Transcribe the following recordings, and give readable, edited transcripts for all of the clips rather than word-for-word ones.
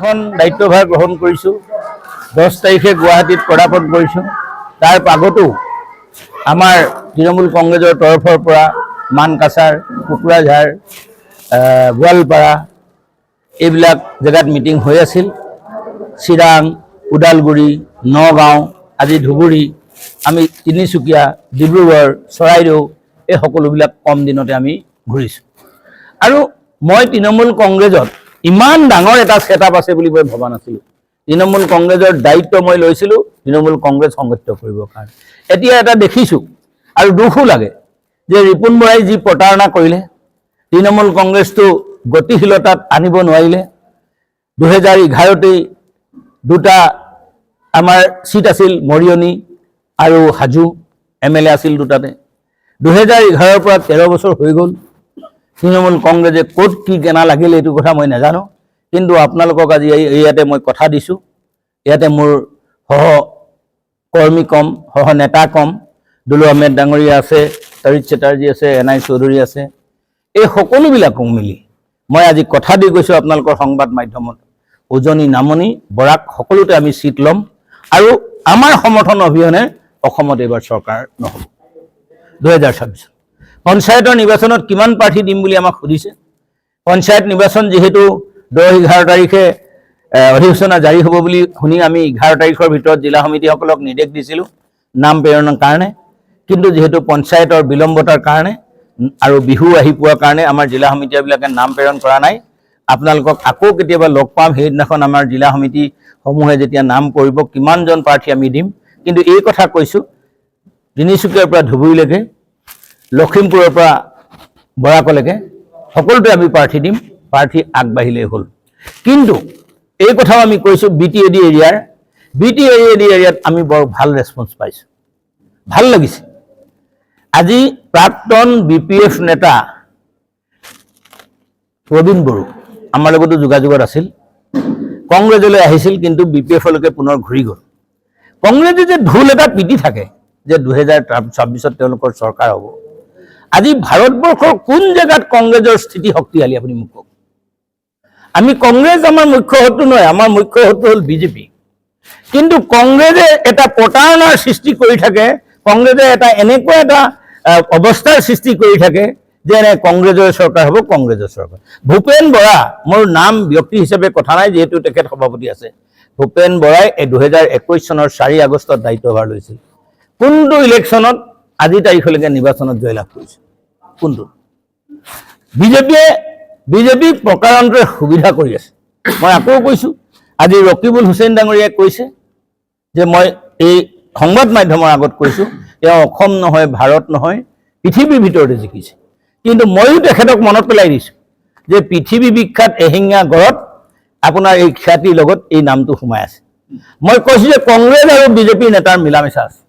এখন দায়িত্বভাৰ গ্ৰহণ কৰিছোঁ। 10 তাৰিখে গুৱাহাটীত পদাৰ্পণ কৰিছোঁ। তাৰ আগতো আমাৰ তৃণমূল কংগ্ৰেছৰ তৰফৰ পৰা মানকাছাৰ, কোকৰাঝাৰ, গোৱালপাৰা এইবিলাক জেগাত মিটিং হৈ আছিল। চিৰাং, ওদালগুৰি, নগাঁও, আজি ধুবুৰী, আমি তিনিচুকীয়া, ডিব্ৰুগড়, চৰাইদেউ এই সকলোবিলাক কম দিনতে আমি ঘূৰিছোঁ। আৰু মই তৃণমূল কংগ্ৰেছত ইমান ডাঙৰ এটা ছেটআপ আছে বুলি মই ভবা নাছিলোঁ। তৃণমূল কংগ্ৰেছৰ দায়িত্ব মই লৈছিলোঁ তৃণমূল কংগ্ৰেছ সংগঠিত কৰিবৰ কাৰণে। এতিয়া এটা দেখিছোঁ আৰু দুখো লাগে যে ৰিপুণ বৰাই যি প্ৰতাৰণা কৰিলে, তৃণমূল কংগ্ৰেছটো গতিশীলতাত আনিব নোৱাৰিলে। 2011তেই দুটা আমাৰ চিট আছিল, মৰিয়নি আৰু হাজো MLA আছিল দুটাতে। 2011ৰ পৰা 13 বছৰ হৈ গ'ল। তৃণমূল কংগ্ৰেছে ক'ত কি কেনা লাগিলে এইটো কথা মই নাজানো, কিন্তু আপোনালোকক আজি ইয়াতে মই কথা দিছোঁ। ইয়াতে মোৰ সহকৰ্মী কম, সহনেতা কম, দুলু আহমেদ ডাঙৰীয়া আছে, তৰিৎ চেটাৰ্জী আছে, NI চৌধুৰী আছে, এই সকলোবিলাকক মিলি মই আজি কথা দি গৈছোঁ আপোনালোকৰ সংবাদ মাধ্যমত, উজনি নামনি বৰাক সকলোতে আমি চিট ল'ম আৰু আমাৰ সমৰ্থন অবিহনে অসমত এইবাৰ চৰকাৰ নহ'ব। 2026 পঞ্চায়তৰ নিৰ্বাচনত কিমান প্ৰাৰ্থী দিম বুলি আমাক সুধিছে। পঞ্চায়ত নিৰ্বাচন যিহেতু 10-11 তাৰিখে অধিসূচনা জাৰি হ'ব বুলি শুনি আমি 11 তাৰিখৰ ভিতৰত জিলা সমিতিসকলক নিৰ্দেশ দিছিলোঁ নাম প্ৰেৰণৰ কাৰণে, কিন্তু যিহেতু পঞ্চায়তৰ বিলম্বতাৰ কাৰণে আৰু বিহু আহি পোৱাৰ কাৰণে আমাৰ জিলা সমিতিবিলাকে নাম প্ৰেৰণ কৰা নাই। আপোনালোকক আকৌ কেতিয়াবা লগ পাম, সেইদিনাখন আমাৰ জিলা সমিতিসমূহে যেতিয়া নাম কৰিব কিমানজন প্ৰাৰ্থী আমি দিম। কিন্তু এই কথা কৈছোঁ, তিনিচুকীয়াৰ পৰা ধুবুৰীলৈকে, লখিমপুৰৰ পৰা বৰাকলৈকে সকলোতে আমি প্ৰাৰ্থী দিম, প্ৰাৰ্থী আগবাঢ়িলেই হ'ল। কিন্তু এই কথাও আমি কৈছোঁ BTAD এৰিয়াত আমি বৰ ভাল ৰেছপন্স পাইছোঁ, ভাল লাগিছে। আজি প্ৰাক্তন BPF নেতা প্ৰবীণ বড়ো আমাৰ লগতো যোগাযোগত আছিল, কংগ্ৰেছলৈ আহিছিল কিন্তু BPFলৈকে পুনৰ ঘূৰি গ'ল। কংগ্ৰেছে যে ঢোল এটা পিটি থাকে যে 2026ত তেওঁলোকৰ চৰকাৰ হ'ব। আজি ভাৰতবৰ্ষৰ কোন জেগাত কংগ্ৰেছৰ স্থিতি শক্তিশালী আপুনি মোক কওক। আমি কংগ্ৰেছ আমাৰ মুখ্য শত্ৰু নহয়, আমাৰ মুখ্য শত্ৰু হ'ল BJP। কিন্তু কংগ্ৰেছে এটা প্ৰতাৰণাৰ সৃষ্টি কৰি থাকে, কংগ্ৰেছে এটা এনেকুৱা এটা অৱস্থাৰ সৃষ্টি কৰি থাকে যে কংগ্ৰেছৰ চৰকাৰ হ'ব, কংগ্ৰেছৰ চৰকাৰ। ভূপেন বৰা, মোৰ নাম ব্যক্তি হিচাপে কথা নাই যিহেতু তেখেত সভাপতি আছে। ভূপেন বৰাই 2021 চনৰ 4 আগষ্টত দায়িত্বভাৰ লৈছিল। কোনটো ইলেকশ্যনত আজি তাৰিখলৈকে নিৰ্বাচনত জয়লাভ কৰিছে? কোনটো? বিজেপি প্ৰকাৰান্তৰে সুবিধা কৰি আছে। মই আকৌ কৈছোঁ, আজি ৰকিবুল হুছেইন ডাঙৰীয়াই কৈছে যে মই এই সংবাদ মাধ্যমৰ আগত কৈছোঁ, তেওঁ অসম নহয়, ভাৰত নহয়, পৃথিৱীৰ ভিতৰতে জিকিছে। কিন্তু ময়ো তেখেতক মনত পেলাই দিছোঁ যে পৃথিৱী বিখ্যাত এশিঙীয়া গড়ত আপোনাৰ এই খ্যাতিৰ লগত এই নামটো সোমাই আছে। মই কৈছোঁ যে কংগ্ৰেছ আৰু বিজেপিৰ নেতাৰ মিলামেচা আছে।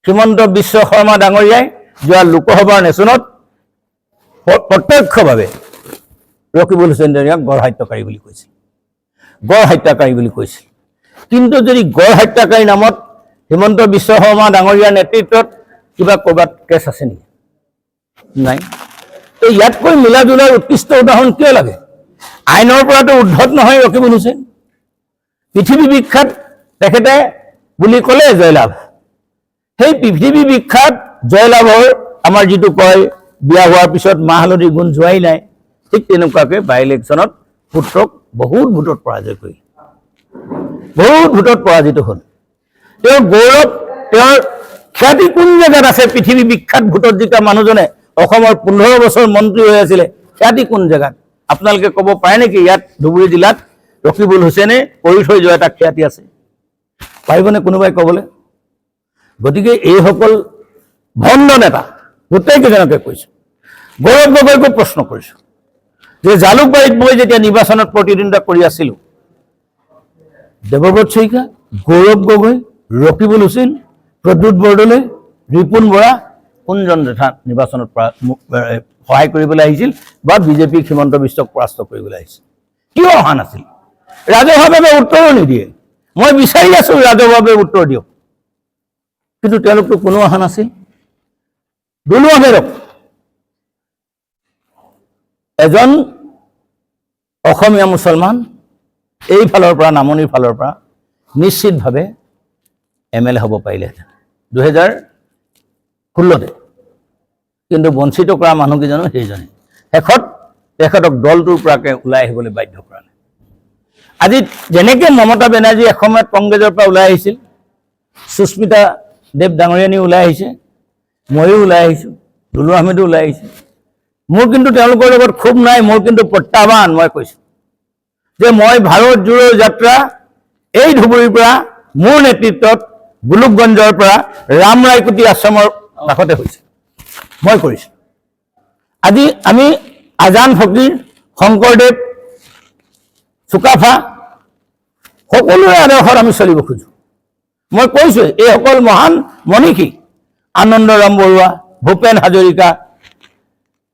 হিমন্ত বিশ্ব শৰ্মা ডাঙৰীয়াই যোৱা লোকসভাৰ নেচনত প্ৰত্যক্ষভাৱে ৰকিবুল হুছেইন ডাঙৰীয়াক গড় হত্যাকাৰী বুলি কৈছিল, গড় হত্যাকাৰী বুলি কৈছিল। কিন্তু যদি গড় হত্যাকাৰীৰ নামত হিমন্ত বিশ্ব শৰ্মা ডাঙৰীয়াৰ নেতৃত্বত কিবা ক'ৰবাত কেছ আছে নেকি? নাই। তো ইয়াতকৈ মিলা জুলাৰ উৎকৃষ্ট উদাহৰণ কিয় লাগে? আইনৰ পৰাটো উদ্ধত নহয় ৰকিবুল হুছেইন। পৃথিৱী বিখ্যাত তেখেতে বুলি ক'লে জয়লাভ। সেই পৃথিৱী বিখ্যাত জয়লাভৰ আমাৰ যিটো কয় বিয়া হোৱাৰ পিছত মাহ হালধি গুণ যোৱাই নাই, ঠিক তেনেকুৱাকৈ বাই ইলেকশ্যনত পুত্ৰক বহুত ভোটত পৰাজয় কৰিলে, বহুত ভোটত পৰাজিত হ'ল। তেওঁৰ গৌৰৱ, তেওঁৰ খ্যাতি কোন জেগাত আছে? পৃথিৱী বিখ্যাত ভোটত জিকা মানুহজনে অসমৰ 15 বছৰ মন্ত্ৰী হৈ আছিলে, খ্যাতি কোন জেগাত? আপোনালোকে ক'ব পাৰে নেকি ইয়াত ধুবুৰী জিলাত ৰকিবুল হুছেইনে কৰি থৈ যোৱা এটা খ্যাতি আছে? পাৰিবনে কোনোবাই ক'বলৈ? গতিকে এইসকল ভণ্ড নেতা গোটেইকেইজনকে কৈছোঁ। গৌৰৱ গগৈকো প্ৰশ্ন কৰিছোঁ যে জালুকবাৰীত মই যেতিয়া নিৰ্বাচনত প্ৰতিদ্বন্দ্বিতা কৰি আছিলোঁ, দেৱব্ৰত শইকীয়া, গৌৰৱ গগৈ, ৰকিবুল হুছেইন, প্ৰদ্যুৎ বৰদলৈ, ৰিপুণ বৰা কোনজন নেতা নিৰ্বাচনত সহায় কৰিবলৈ আহিছিল বা বিজেপিক হিমন্ত বিশ্বক পৰাস্ত কৰিবলৈ আহিছিল? কিয় অহা নাছিল? ৰাজহুৱাভাৱে উত্তৰো নিদিয়ে। মই বিচাৰি আছোঁ ৰাজহুৱাভাৱে উত্তৰ দিয়ক, কিন্তু তেওঁলোকতো কোনো অহা নাছিল। দুলু আহমেদক, এজন অসমীয়া মুছলমান, এই ফালৰ পৰা নামনিৰ ফালৰ পৰা নিশ্চিতভাৱে MLA হ'ব পাৰিলেহেঁতেন 2016 কিন্তু বঞ্চিত কৰা মানুহকেইজনো সেইজনে শেষত তেখেতক দলটোৰ পৰাকে ওলাই আহিবলৈ বাধ্য কৰালে আজি যেনেকৈ মমতা বেনাৰ্জী এসময়ত কংগ্ৰেছৰ পৰা ওলাই আহিছিল সুস্মিতা দেৱ ডাঙৰীয়ানী ওলাই আহিছে ময়ো ওলাই আহিছোঁ দুলু আহমেদো ওলাই আহিছে মোৰ কিন্তু তেওঁলোকৰ লগত খুব নাই মোৰ কিন্তু প্ৰত্যাহ্বান মই কৈছোঁ যে মই ভাৰত জোড়ো যাত্ৰা এই ধুবুৰীৰ পৰা মোৰ নেতৃত্বত গোলোকগঞ্জৰ পৰা ৰামৰায়কুটি আশ্ৰমৰ কাষতে হৈছে মই কৰিছোঁ আজি আমি আজান ফকীৰ শংকৰদেৱ চুকাফা সকলোৰে আদৰ্শত আমি চলিব খোজোঁ মই কৈছোঁ এইসকল মহান মনীষী আনন্দৰাম বৰুৱা ভূপেন হাজৰিকা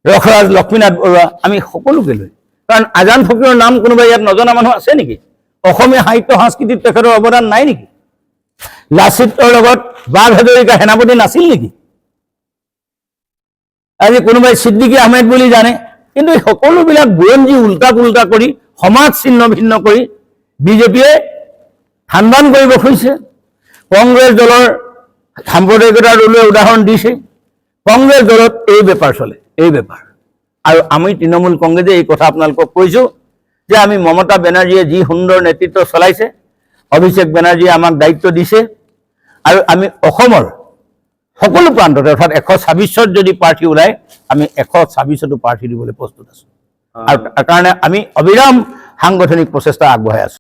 ৰসৰাজ লক্ষ্মীনাথ বৰুৱা আমি সকলোকে লৈ কাৰণ আজান ফকীৰৰ নাম কোনোবা ইয়াত নজনা মানুহ আছে নেকি অসমীয়া সাহিত্য সংস্কৃতিত তেখেতৰ অৱদান নাই নেকি লাচিতৰ লগত বাঘ হাজৰিকা সেনাপতি নাছিল নেকি আজি কোনোবাই ছিদ্দিকী আহমেদ বুলি জানে কিন্তু এই সকলোবিলাক বুৰঞ্জী উল্টা পুল্টা কৰি সমাজ ছিন্ন ভিন্ন কৰি বিজেপিয়ে থানবান কৰিব খুজিছে কংগ্ৰেছ দলৰ সাম্প্ৰদায়িকতাৰ দলে উদাহৰণ দিছে কংগ্ৰেছ দলত এই বেপাৰ চলে এই বেপাৰ আৰু আমি তৃণমূল কংগ্ৰেছে এই কথা আপোনালোকক কৈছোঁ যে আমি মমতা বেনাৰ্জীয়ে যি সুন্দৰ নেতৃত্ব চলাইছে অভিষেক বেনাৰ্জীয়ে আমাক দায়িত্ব দিছে আৰু আমি অসমৰ সকলো প্ৰান্ততে অৰ্থাৎ 126ত যদি প্ৰাৰ্থী ওলায় আমি 126তো প্ৰাৰ্থী দিবলৈ প্ৰস্তুত আছোঁ আৰু তাৰ কাৰণে আমি অবিৰাম সাংগঠনিক প্ৰচেষ্টা আগবঢ়াই আছোঁ